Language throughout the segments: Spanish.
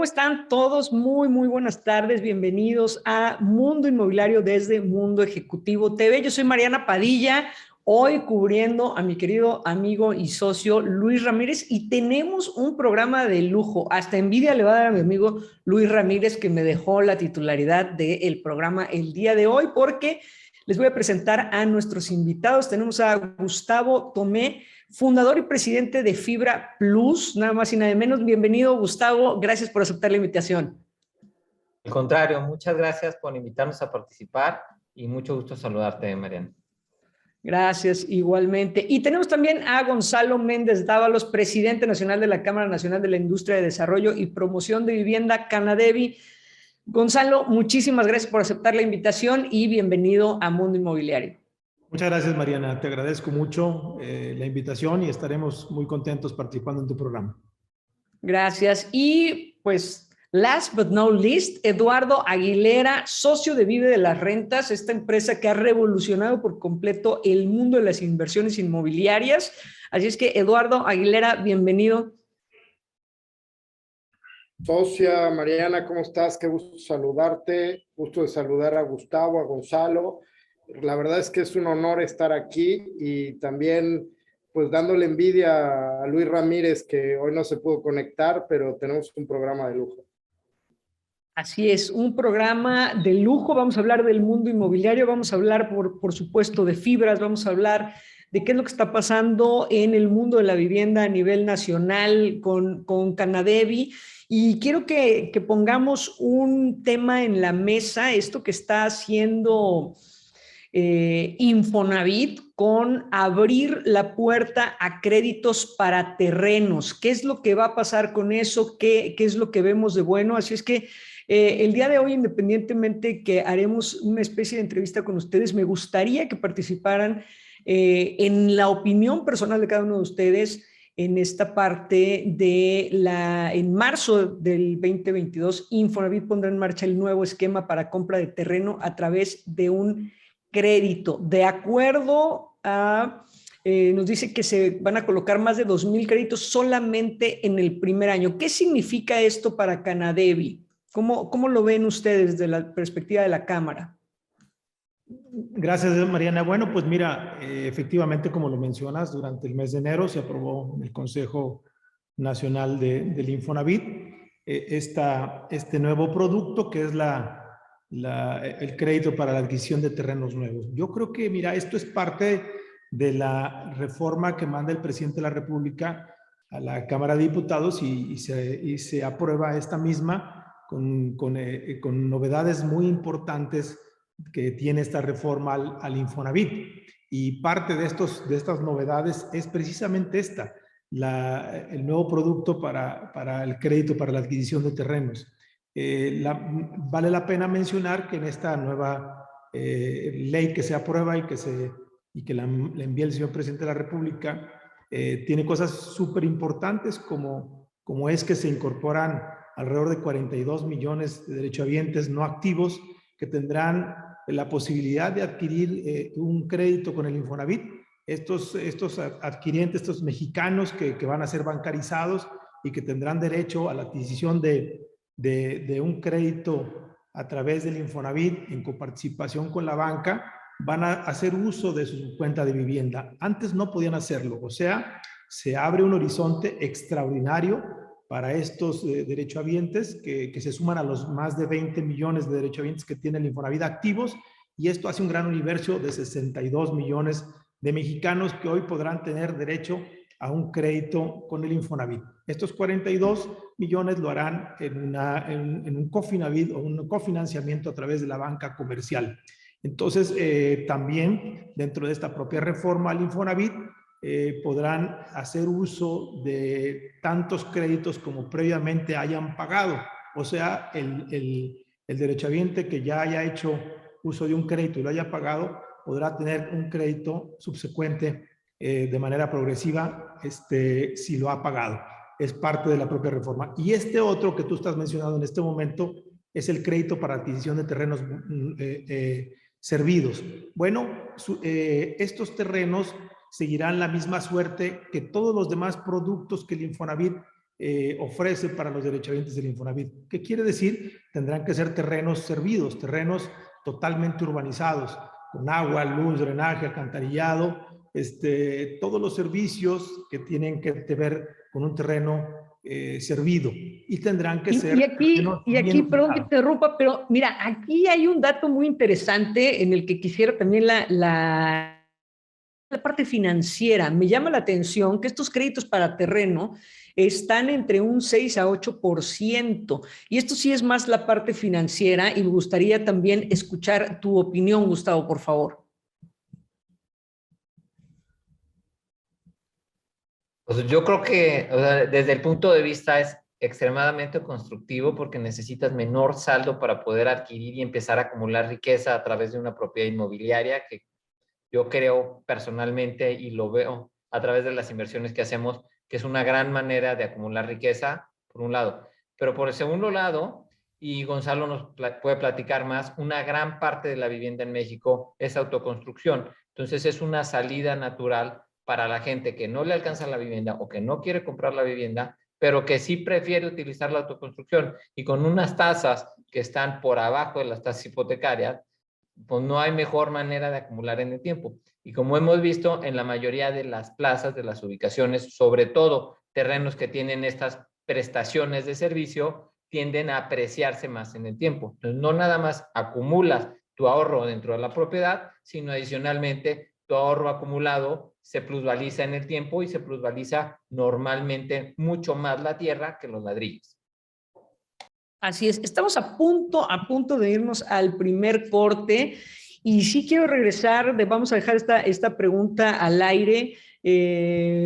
están todos? Muy buenas tardes. Bienvenidos a Mundo Inmobiliario desde Mundo Ejecutivo TV. Yo soy Mariana Padilla, hoy cubriendo a mi querido amigo y socio Luis Ramírez, y tenemos un programa de lujo. Hasta envidia le va a dar a mi amigo Luis Ramírez, que me dejó la titularidad del programa el día de hoy, porque les voy a presentar a nuestros invitados. Tenemos a Gustavo Tomé, fundador y presidente de Fibra Plus, nada más y nada menos. Bienvenido, Gustavo. Gracias por aceptar la invitación. Al contrario, muchas gracias por invitarnos a participar y mucho gusto saludarte, Mariana. Gracias, igualmente. Y tenemos también a Gonzalo Méndez Dávalos, presidente nacional de la Cámara Nacional de la Industria de Desarrollo y Promoción de Vivienda, Canadevi. Gonzalo, muchísimas gracias por aceptar la invitación y bienvenido a Mundo Inmobiliario. Muchas gracias, Mariana. Te agradezco mucho la invitación y estaremos muy contentos participando en tu programa. Gracias. Y pues, last but not least, Eduardo Aguilera, socio de Vive de las Rentas, esta empresa que ha revolucionado por completo el mundo de las inversiones inmobiliarias. Así es que, Eduardo Aguilera, bienvenido. Socia Mariana, ¿cómo estás? Qué gusto saludarte. Gusto de saludar a Gustavo, a Gonzalo. La verdad es que es un honor estar aquí y también pues dándole envidia a Luis Ramírez, que hoy no se pudo conectar, pero tenemos un programa de lujo. Así es, un programa de lujo. Vamos a hablar del mundo inmobiliario, vamos a hablar por supuesto de fibras, vamos a hablar de qué es lo que está pasando en el mundo de la vivienda a nivel nacional con Canadevi. Y quiero que pongamos un tema en la mesa, esto que está haciendo Infonavit con abrir la puerta a créditos para terrenos. ¿Qué es lo que va a pasar con eso? ¿Qué es lo que vemos de bueno? Así es que el día de hoy, independientemente que haremos una especie de entrevista con ustedes, me gustaría que participaran en la opinión personal de cada uno de ustedes en esta parte en marzo del 2022, Infonavit pondrá en marcha el nuevo esquema para compra de terreno a través de un crédito. De acuerdo a, nos dice que se van a colocar más de 2,000 créditos solamente en el primer año. ¿Qué significa esto para Canadevi? ¿Cómo lo ven ustedes desde la perspectiva de la Cámara? Gracias, Mariana. Bueno, pues mira, efectivamente, como lo mencionas, durante el mes de enero se aprobó en el Consejo Nacional del Infonavit este nuevo producto que es el crédito para la adquisición de terrenos nuevos. Yo creo que, mira, esto es parte de la reforma que manda el presidente de la República a la Cámara de Diputados y se aprueba esta misma con novedades muy importantes que tiene esta reforma al Infonavit. Y parte de estas novedades es precisamente el nuevo producto para el crédito para la adquisición de terrenos. Vale la pena mencionar que en esta nueva ley que se aprueba y que la envía el señor presidente de la República, tiene cosas súper importantes como es que se incorporan alrededor de 42 millones de derechohabientes no activos que tendrán la posibilidad de adquirir un crédito con el Infonavit. Estos adquirientes, estos mexicanos que van a ser bancarizados y que tendrán derecho a la adquisición de un crédito a través del Infonavit en coparticipación con la banca, van a hacer uso de su cuenta de vivienda. Antes no podían hacerlo, o sea, se abre un horizonte extraordinario para estos derechohabientes que se suman a los más de 20 millones de derechohabientes que tiene el Infonavit activos, y esto hace un gran universo de 62 millones de mexicanos que hoy podrán tener derecho a un crédito con el Infonavit. Estos 42 millones lo harán en un Cofinavit o un cofinanciamiento a través de la banca comercial. Entonces, también dentro de esta propia reforma al Infonavit, podrán hacer uso de tantos créditos como previamente hayan pagado. O sea, el derechohabiente que ya haya hecho uso de un crédito y lo haya pagado, podrá tener un crédito subsecuente de manera progresiva si lo ha pagado. Es parte de la propia reforma. Y este otro que tú estás mencionando en este momento es el crédito para adquisición de terrenos servidos. Bueno, estos terrenos seguirán la misma suerte que todos los demás productos que el Infonavit ofrece para los derechohabientes del Infonavit. ¿Qué quiere decir? Tendrán que ser terrenos servidos, terrenos totalmente urbanizados, con agua, luz, drenaje, alcantarillado, todos los servicios que tienen que ver con un terreno servido, y tendrán que ser... Y aquí, perdón que te interrumpa, pero mira, aquí hay un dato muy interesante en el que quisiera también la parte financiera. Me llama la atención que estos créditos para terreno están entre un 6 a 8%. Y esto sí es más la parte financiera, y me gustaría también escuchar tu opinión, Gustavo, por favor. Pues yo creo que, o sea, desde el punto de vista es extremadamente constructivo, porque necesitas menor saldo para poder adquirir y empezar a acumular riqueza a través de una propiedad inmobiliaria, que yo creo personalmente, y lo veo a través de las inversiones que hacemos, que es una gran manera de acumular riqueza, por un lado. Pero por el segundo lado, y Gonzalo nos puede platicar más, una gran parte de la vivienda en México es autoconstrucción. Entonces es una salida natural para la gente que no le alcanza la vivienda o que no quiere comprar la vivienda, pero que sí prefiere utilizar la autoconstrucción, y con unas tasas que están por abajo de las tasas hipotecarias, pues no hay mejor manera de acumular en el tiempo. Y como hemos visto en la mayoría de las plazas, de las ubicaciones, sobre todo terrenos que tienen estas prestaciones de servicio, tienden a apreciarse más en el tiempo. Entonces, no nada más acumulas tu ahorro dentro de la propiedad, sino adicionalmente tu ahorro acumulado se plusvaliza en el tiempo, y se plusvaliza normalmente mucho más la tierra que los ladrillos. Así es, estamos a punto de irnos al primer corte, y sí quiero regresar, vamos a dejar esta pregunta al aire.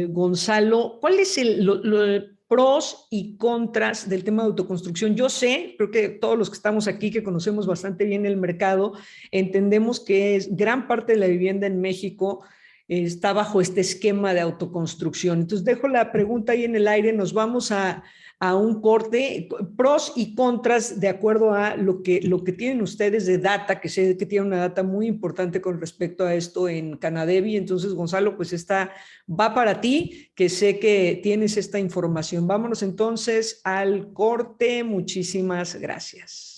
Gonzalo, ¿cuál es el pros y contras del tema de autoconstrucción? Yo sé, creo que todos los que estamos aquí, que conocemos bastante bien el mercado, entendemos que gran parte de la vivienda en México está bajo este esquema de autoconstrucción. Entonces dejo la pregunta ahí en el aire, nos vamos a un corte, pros y contras de acuerdo a lo que tienen ustedes de data, que sé que tienen una data muy importante con respecto a esto en Canadevi. Entonces, Gonzalo, pues esta va para ti, que sé que tienes esta información. Vámonos entonces al corte. Muchísimas gracias.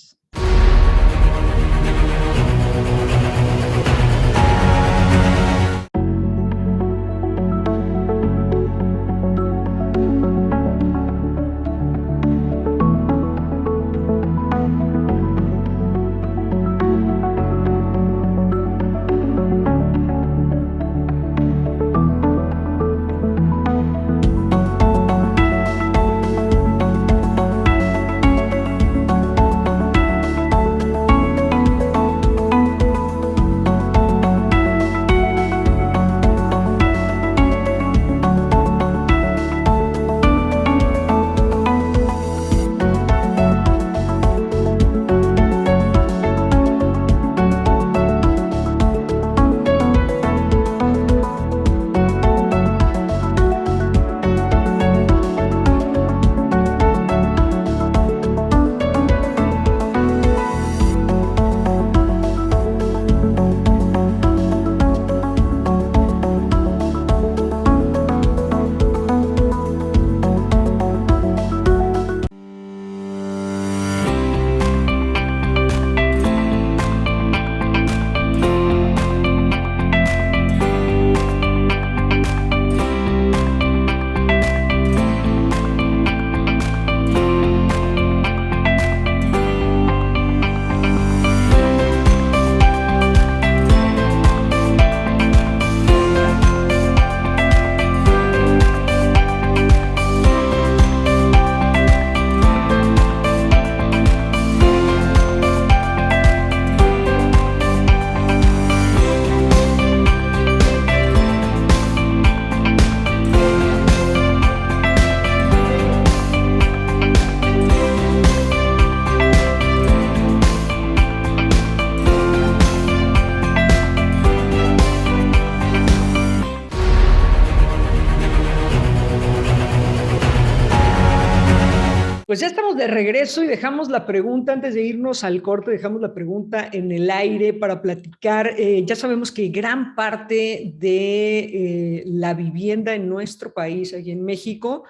Pues ya estamos de regreso y dejamos la pregunta, antes de irnos al corte, dejamos la pregunta en el aire para platicar. Ya sabemos que gran parte de la vivienda en nuestro país, aquí en México,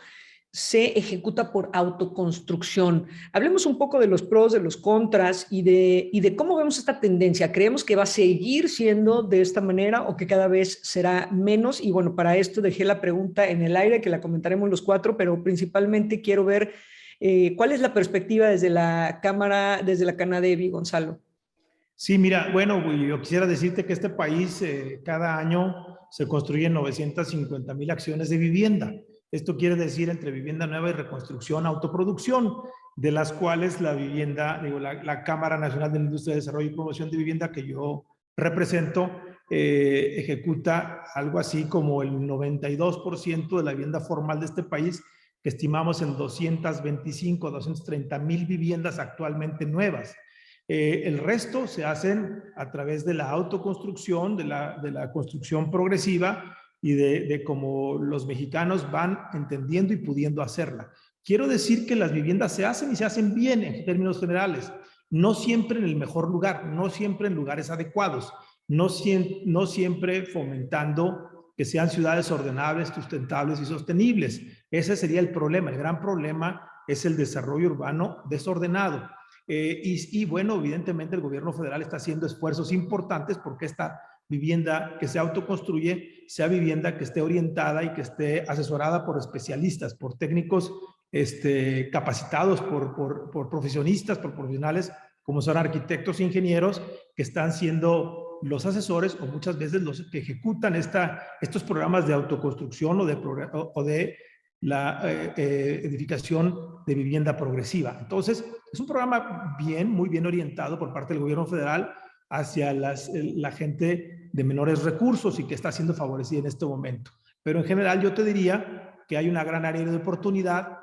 se ejecuta por autoconstrucción. Hablemos un poco de los pros, de los contras y de cómo vemos esta tendencia. ¿Creemos que va a seguir siendo de esta manera o que cada vez será menos? Y bueno, para esto dejé la pregunta en el aire, que la comentaremos los cuatro, pero principalmente quiero ver cuál es la perspectiva desde la Cámara, desde la Canadevi, Gonzalo. Sí, mira, bueno, yo quisiera decirte que este país cada año se construyen 950,000 acciones de vivienda. Esto quiere decir entre vivienda nueva y reconstrucción, autoproducción, de las cuales la vivienda, digo, la Cámara Nacional de la Industria de Desarrollo y Promoción de Vivienda que yo represento, ejecuta algo así como el 92% de la vivienda formal de este país, que estimamos en 225, 230,000 viviendas actualmente nuevas. El resto se hacen a través de la autoconstrucción, de la construcción progresiva y de cómo los mexicanos van entendiendo y pudiendo hacerla. Quiero decir que las viviendas se hacen y se hacen bien en términos generales, no siempre en el mejor lugar, no siempre en lugares adecuados, no siempre fomentando que sean ciudades ordenables, sustentables y sostenibles. Ese sería el problema. El gran problema es el desarrollo urbano desordenado. Y bueno, evidentemente el gobierno federal está haciendo esfuerzos importantes porque esta vivienda que se autoconstruye sea vivienda que esté orientada y que esté asesorada por especialistas, por técnicos capacitados, por profesionistas, por profesionales como son arquitectos e ingenieros que están siendo los asesores o muchas veces los que ejecutan estos programas de autoconstrucción o de la edificación de vivienda progresiva. Entonces, es un programa muy bien orientado por parte del gobierno federal hacia la gente de menores recursos y que está siendo favorecida en este momento. Pero en general yo te diría que hay una gran área de oportunidad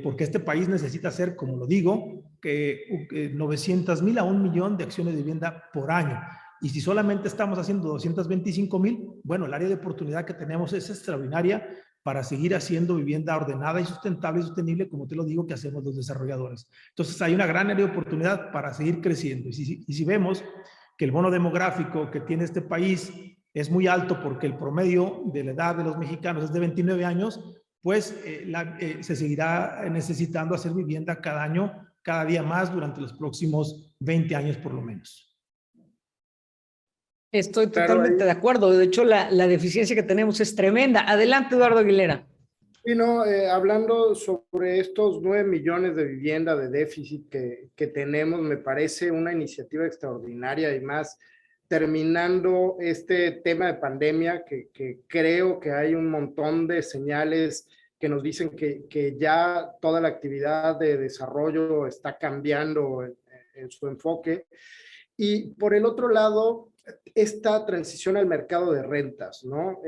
porque este país necesita hacer, como lo digo, 900,000 a 1,000,000 de acciones de vivienda por año. Y si solamente estamos haciendo 225,000, bueno, el área de oportunidad que tenemos es extraordinaria para seguir haciendo vivienda ordenada y sustentable y sostenible, como te lo digo, que hacemos los desarrolladores. Entonces hay una gran área de oportunidad para seguir creciendo. Y si vemos que el bono demográfico que tiene este país es muy alto porque el promedio de la edad de los mexicanos es de 29 años, pues se seguirá necesitando hacer vivienda cada año, cada día más durante los próximos 20 años por lo menos. Estoy totalmente de acuerdo. De hecho, la deficiencia que tenemos es tremenda. Adelante, Eduardo Aguilera. Sí, no, hablando sobre estos 9 millones de vivienda de déficit que tenemos, me parece una iniciativa extraordinaria y más terminando este tema de pandemia, que creo que hay un montón de señales que nos dicen que ya toda la actividad de desarrollo está cambiando en su enfoque. Y por el otro lado, esta transición al mercado de rentas, ¿no?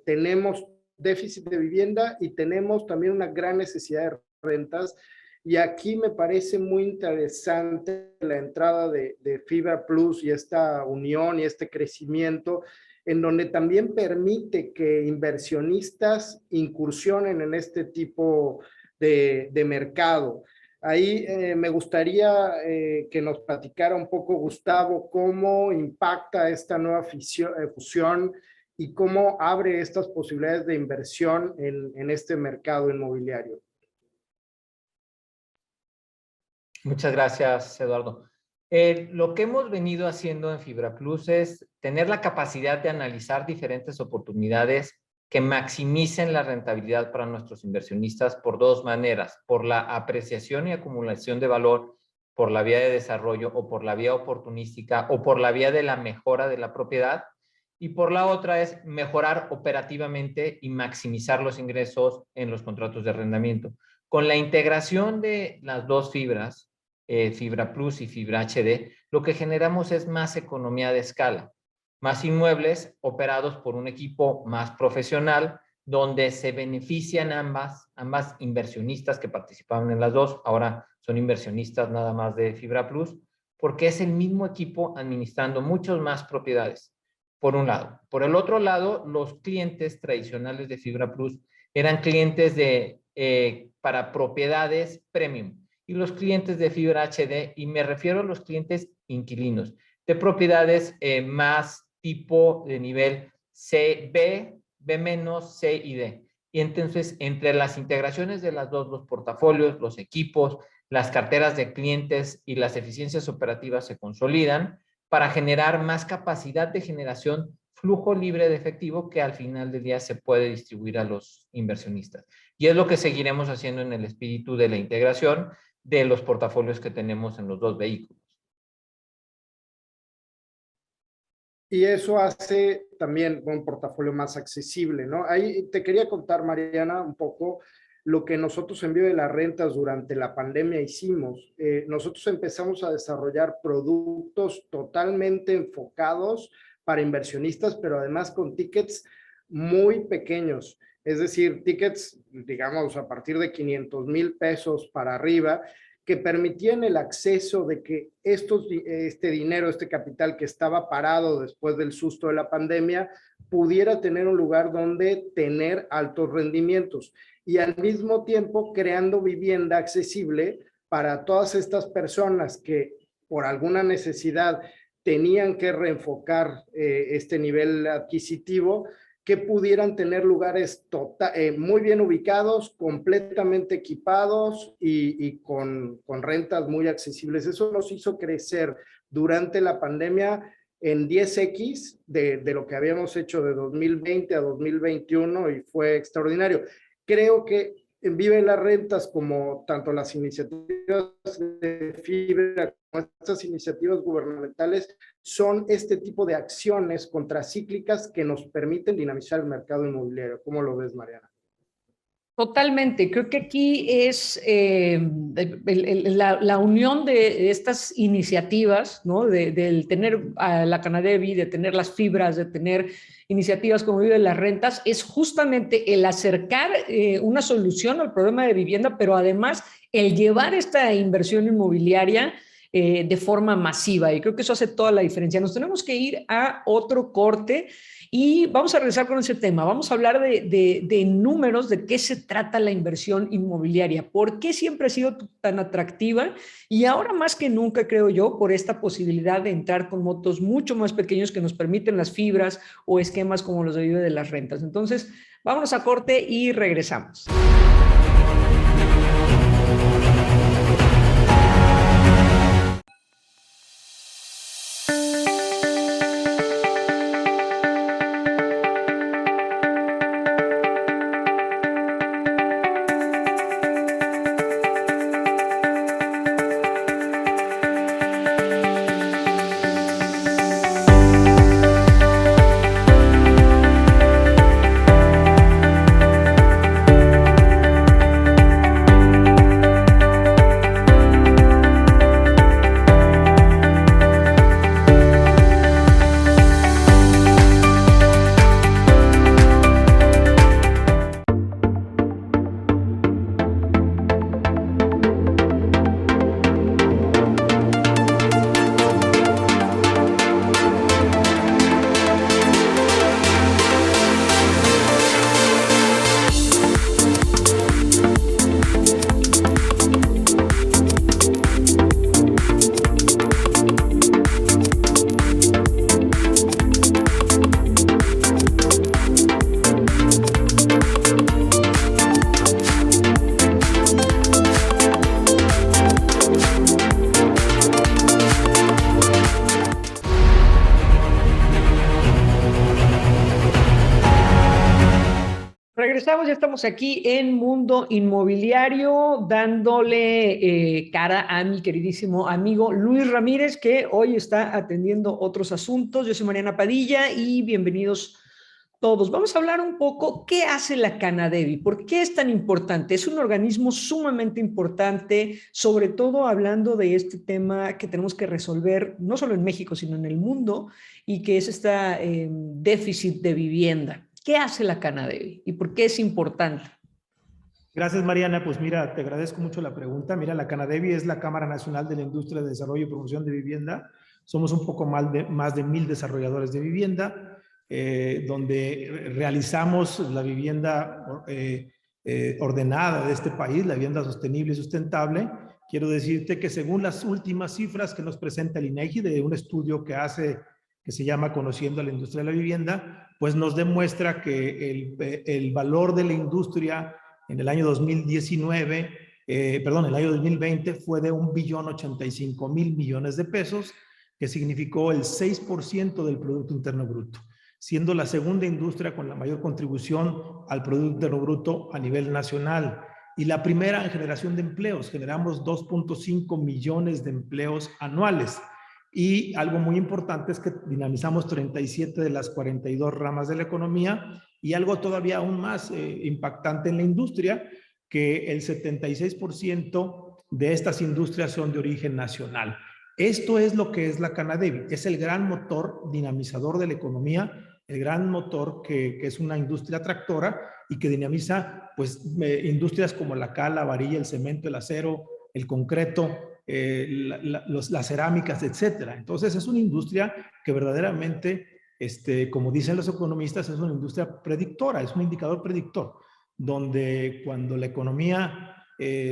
Tenemos déficit de vivienda y tenemos también una gran necesidad de rentas. Y aquí me parece muy interesante la entrada de Fibra Plus y esta unión y este crecimiento, en donde también permite que inversionistas incursionen en este tipo de mercado. Ahí me gustaría que nos platicara un poco, Gustavo, cómo impacta esta nueva fusión y cómo abre estas posibilidades de inversión en este mercado inmobiliario. Muchas gracias, Eduardo. Lo que hemos venido haciendo en Fibra Plus es tener la capacidad de analizar diferentes oportunidades que maximicen la rentabilidad para nuestros inversionistas por dos maneras: por la apreciación y acumulación de valor por la vía de desarrollo o por la vía oportunística o por la vía de la mejora de la propiedad, y por la otra es mejorar operativamente y maximizar los ingresos en los contratos de arrendamiento. Con la integración de las dos fibras, Fibra Plus y Fibra HD, lo que generamos es más economía de escala, más inmuebles operados por un equipo más profesional, donde se benefician ambas inversionistas que participaban en las dos, ahora son inversionistas nada más de Fibra Plus, porque es el mismo equipo administrando muchas más propiedades, por un lado. Por el otro lado, los clientes tradicionales de Fibra Plus eran clientes para propiedades premium, y los clientes de Fibra HD, y me refiero a los clientes inquilinos, de propiedades más tipo de nivel C, B, B-, C y D. y entonces entre las integraciones de las dos, los portafolios, los equipos, las carteras de clientes y las eficiencias operativas se consolidan para generar más capacidad de generación, flujo libre de efectivo que al final del día se puede distribuir a los inversionistas. Y es lo que seguiremos haciendo en el espíritu de la integración de los portafolios que tenemos en los dos vehículos. Y eso hace también un portafolio más accesible, ¿no? Ahí te quería contar, Mariana, un poco lo que nosotros en Vive las Rentas durante la pandemia hicimos. Nosotros empezamos a desarrollar productos totalmente enfocados para inversionistas, pero además con tickets muy pequeños. Es decir, tickets, digamos, a partir de 500,000 pesos para arriba, que permitían el acceso de que este dinero, este capital que estaba parado después del susto de la pandemia, pudiera tener un lugar donde tener altos rendimientos y al mismo tiempo creando vivienda accesible para todas estas personas que por alguna necesidad tenían que reenfocar este nivel adquisitivo, que pudieran tener lugares muy bien ubicados, completamente equipados y con rentas muy accesibles. Eso nos hizo crecer durante la pandemia en 10x de lo que habíamos hecho de 2020 a 2021 y fue extraordinario. Creo que en Vive las Rentas, como tanto las iniciativas de fibra como estas iniciativas gubernamentales, son este tipo de acciones contracíclicas que nos permiten dinamizar el mercado inmobiliario. ¿Cómo lo ves, Mariana? Totalmente. Creo que aquí es la unión de estas iniciativas, ¿no? Del tener a la Canadevi, de tener las fibras, de tener iniciativas como Vive las Rentas, es justamente el acercar una solución al problema de vivienda, pero además el llevar esta inversión inmobiliaria de forma masiva. Y creo que eso hace toda la diferencia. Nos tenemos que ir a otro corte y vamos a regresar con ese tema. Vamos a hablar de números, de qué se trata la inversión inmobiliaria, por qué siempre ha sido tan atractiva y ahora más que nunca, creo yo, por esta posibilidad de entrar con montos mucho más pequeños que nos permiten las fibras o esquemas como los de Vive de las Rentas. Entonces, vámonos a corte y regresamos. Regresamos, ya estamos aquí en Mundo Inmobiliario, dándole cara a mi queridísimo amigo Luis Ramírez, que hoy está atendiendo otros asuntos. Yo soy Mariana Padilla y bienvenidos todos. Vamos a hablar un poco qué hace la Canadevi, por qué es tan importante. Es un organismo sumamente importante, sobre todo hablando de este tema que tenemos que resolver, no solo en México, sino en el mundo, y que es este déficit de vivienda. ¿Qué hace la Canadevi y por qué es importante? Gracias, Mariana. Pues mira, te agradezco mucho la pregunta. Mira, la Canadevi es la Cámara Nacional de la Industria de Desarrollo y Promoción de Vivienda. Somos un poco más de 1,000 desarrolladores de vivienda, donde realizamos la vivienda ordenada de este país, la vivienda sostenible y sustentable. Quiero decirte que según las últimas cifras que nos presenta el INEGI de un estudio que hace que se llama Conociendo a la Industria de la Vivienda, pues nos demuestra que el valor de la industria en el año 2019, el año 2020 fue de 1.085.000 millones de pesos, que significó el 6% del Producto Interno Bruto, siendo la segunda industria con la mayor contribución al Producto Interno Bruto a nivel nacional y la primera en generación de empleos. Generamos 2.5 millones de empleos anuales. Y algo muy importante es que dinamizamos 37 de las 42 ramas de la economía, y algo todavía aún más impactante en la industria, que el 76% de estas industrias son de origen nacional. Esto es lo que es la Canadevi, es el gran motor dinamizador de la economía, el gran motor que es una industria tractora y que dinamiza pues, industrias como la cal, la varilla, el cemento, el acero, el concreto, las cerámicas, etcétera. Entonces es una industria que verdaderamente, como dicen los economistas, es una industria predictora, es un indicador predictor, donde cuando la economía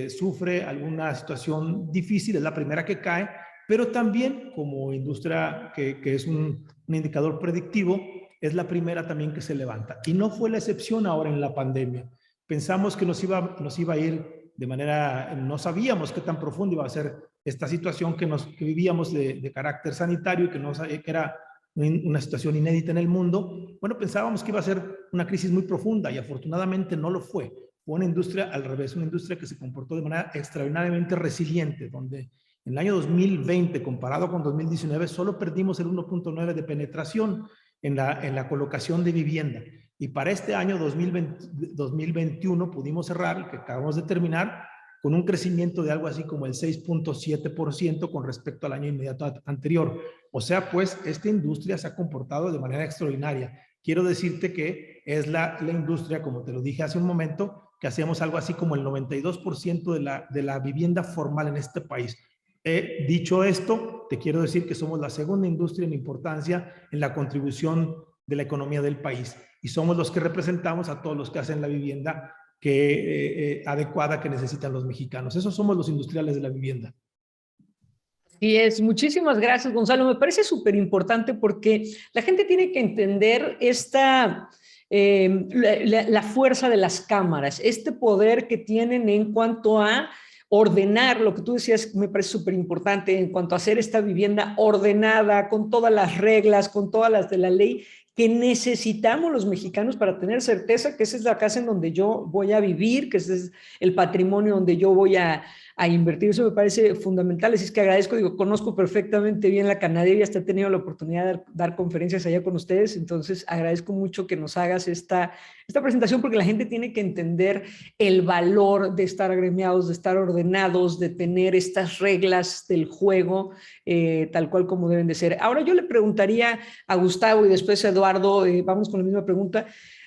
sufre alguna situación difícil es la primera que cae, pero también como industria que es un indicador predictivo, es la primera también que se levanta. Y no fue la excepción ahora en la pandemia. Pensamos que nos iba a ir de manera, no sabíamos qué tan profunda iba a ser esta situación que vivíamos de carácter sanitario, que era una situación inédita en el mundo. Bueno, pensábamos que iba a ser una crisis muy profunda y afortunadamente no lo fue. Fue una industria al revés, una industria que se comportó de manera extraordinariamente resiliente, donde en el año 2020, comparado con 2019, solo perdimos el 1.9 de penetración en la colocación de vivienda. Y para este año 2021 pudimos cerrar, el que acabamos de terminar, con un crecimiento de algo así como el 6.7% con respecto al año inmediato anterior. O sea, pues, esta industria se ha comportado de manera extraordinaria. Quiero decirte que es la industria, como te lo dije hace un momento, que hacemos algo así como el 92% de la vivienda formal en este país. Dicho esto, te quiero decir que somos la segunda industria en importancia en la contribución de la economía del país, y somos los que representamos a todos los que hacen la vivienda adecuada que necesitan los mexicanos. Esos somos los industriales de la vivienda. Así es, muchísimas gracias, Gonzalo. Me parece súper importante porque la gente tiene que entender la fuerza de las cámaras, este poder que tienen en cuanto a ordenar, lo que tú decías me parece súper importante, en cuanto a hacer esta vivienda ordenada, con todas las reglas, con todas las de la ley, que necesitamos los mexicanos para tener certeza que esa es la casa en donde yo voy a vivir, que ese es el patrimonio donde yo voy a invertir. Eso me parece fundamental. Así es que agradezco, conozco perfectamente bien la Canadevi, hasta he tenido la oportunidad de dar conferencias allá con ustedes, entonces agradezco mucho que nos hagas esta presentación, porque la gente tiene que entender el valor de estar agremiados, de estar ordenados, de tener estas reglas del juego tal cual como deben de ser. Ahora yo le preguntaría a Gustavo y después a Eduardo, vamos con la misma pregunta.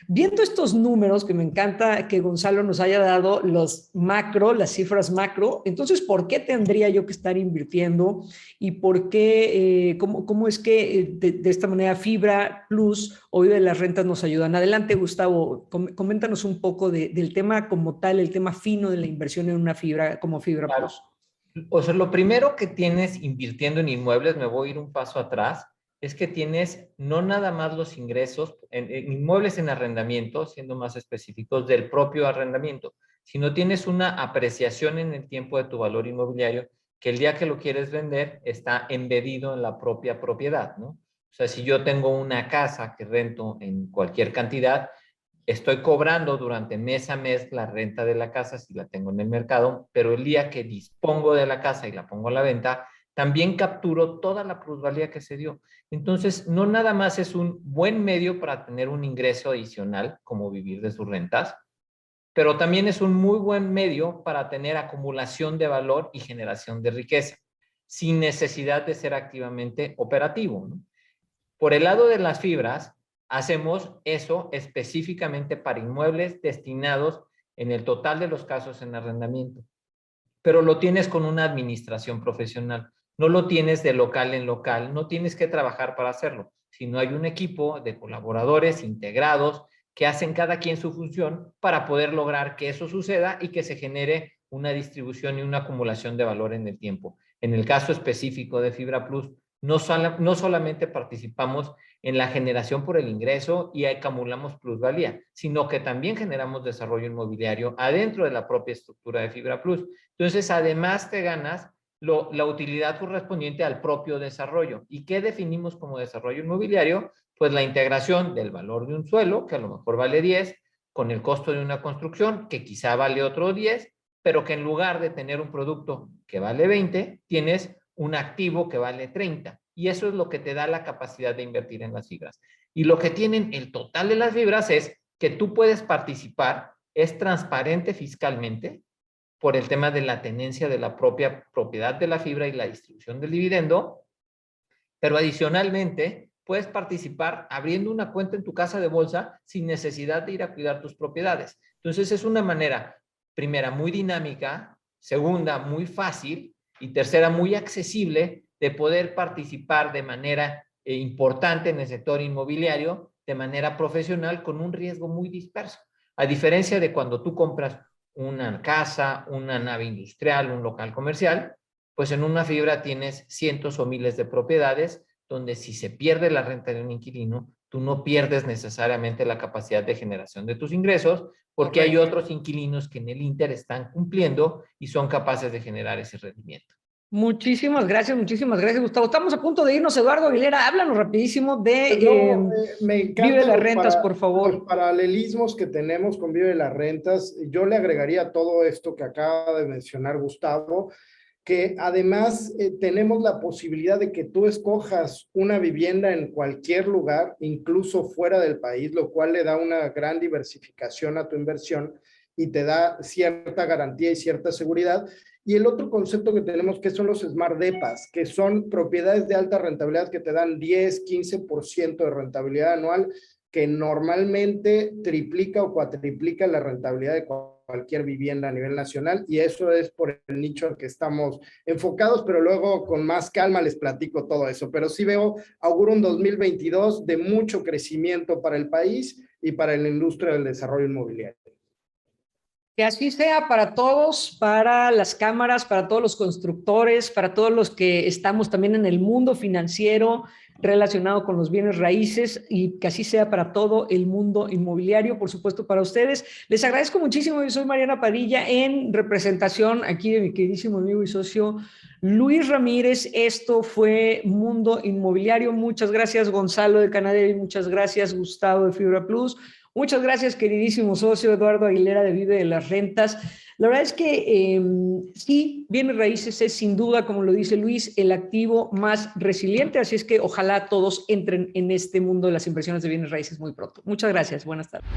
Viendo estos números, que me encanta que Gonzalo nos haya dado los macro, las cifras macro, entonces, ¿por qué tendría yo que estar invirtiendo? ¿Y por qué, cómo es que de esta manera Fibra Plus o Vive de las Rentas nos ayudan? Adelante, Gustavo, coméntanos un poco del tema como tal, el tema fino de la inversión en una fibra como Fibra Claro. Plus. O sea, lo primero que tienes invirtiendo en inmuebles, me voy a ir un paso atrás, es que tienes no nada más los ingresos en inmuebles en arrendamiento, siendo más específicos, del propio arrendamiento, sino tienes una apreciación en el tiempo de tu valor inmobiliario que el día que lo quieres vender está embedido en la propia propiedad, ¿no? O sea, si yo tengo una casa que rento en cualquier cantidad, estoy cobrando durante mes a mes la renta de la casa si la tengo en el mercado, pero el día que dispongo de la casa y la pongo a la venta, también capturo toda la plusvalía que se dio. Entonces, no nada más es un buen medio para tener un ingreso adicional, como vivir de sus rentas, pero también es un muy buen medio para tener acumulación de valor y generación de riqueza, sin necesidad de ser activamente operativo, ¿no? Por el lado de las fibras, hacemos eso específicamente para inmuebles destinados en el total de los casos en arrendamiento, pero lo tienes con una administración profesional, no lo tienes de local en local, no tienes que trabajar para hacerlo, sino hay un equipo de colaboradores integrados que hacen cada quien su función para poder lograr que eso suceda y que se genere una distribución y una acumulación de valor en el tiempo. En el caso específico de Fibra Plus, no solamente participamos en la generación por el ingreso y acumulamos plusvalía, sino que también generamos desarrollo inmobiliario adentro de la propia estructura de Fibra Plus. Entonces, además te ganas la utilidad correspondiente al propio desarrollo. ¿Y qué definimos como desarrollo inmobiliario? Pues la integración del valor de un suelo, que a lo mejor vale 10, con el costo de una construcción, que quizá vale otro 10, pero que en lugar de tener un producto que vale 20, tienes un activo que vale 30. Y eso es lo que te da la capacidad de invertir en las fibras. Y lo que tienen el total de las fibras es que tú puedes participar, es transparente fiscalmente, por el tema de la tenencia de la propia propiedad de la fibra y la distribución del dividendo, pero adicionalmente puedes participar abriendo una cuenta en tu casa de bolsa sin necesidad de ir a cuidar tus propiedades. Entonces es una manera, primera, muy dinámica, segunda, muy fácil y tercera, muy accesible de poder participar de manera importante en el sector inmobiliario, de manera profesional, con un riesgo muy disperso. A diferencia de cuando tú compras una casa, una nave industrial, un local comercial, pues en una fibra tienes cientos o miles de propiedades donde si se pierde la renta de un inquilino, tú no pierdes necesariamente la capacidad de generación de tus ingresos porque hay otros inquilinos que en el Inter están cumpliendo y son capaces de generar ese rendimiento. Muchísimas gracias, Gustavo. Estamos a punto de irnos. Eduardo Aguilera, háblanos rapidísimo de me encanta Vive las Rentas, por favor. Los paralelismos que tenemos con Vive las Rentas. Yo le agregaría todo esto que acaba de mencionar Gustavo, que además tenemos la posibilidad de que tú escojas una vivienda en cualquier lugar, incluso fuera del país, lo cual le da una gran diversificación a tu inversión y te da cierta garantía y cierta seguridad. Y el otro concepto que tenemos, que son los Smart Depas, que son propiedades de alta rentabilidad que te dan 10, 15% de rentabilidad anual, que normalmente triplica o cuatriplica la rentabilidad de cualquier vivienda a nivel nacional, y eso es por el nicho en que estamos enfocados, pero luego con más calma les platico todo eso. Pero sí auguro un 2022 de mucho crecimiento para el país y para la industria del desarrollo inmobiliario. Que así sea para todos, para las cámaras, para todos los constructores, para todos los que estamos también en el mundo financiero relacionado con los bienes raíces, y que así sea para todo el mundo inmobiliario, por supuesto para ustedes. Les agradezco muchísimo. Yo soy Mariana Padilla en representación aquí de mi queridísimo amigo y socio Luis Ramírez. Esto fue Mundo Inmobiliario. Muchas gracias, Gonzalo de Canadá, y muchas gracias, Gustavo de Fibra Plus. Muchas gracias, queridísimo socio Eduardo Aguilera de Vive de las Rentas. La verdad es que sí, bienes raíces es sin duda, como lo dice Luis, el activo más resiliente, así es que ojalá todos entren en este mundo de las inversiones de bienes raíces muy pronto. Muchas gracias, buenas tardes.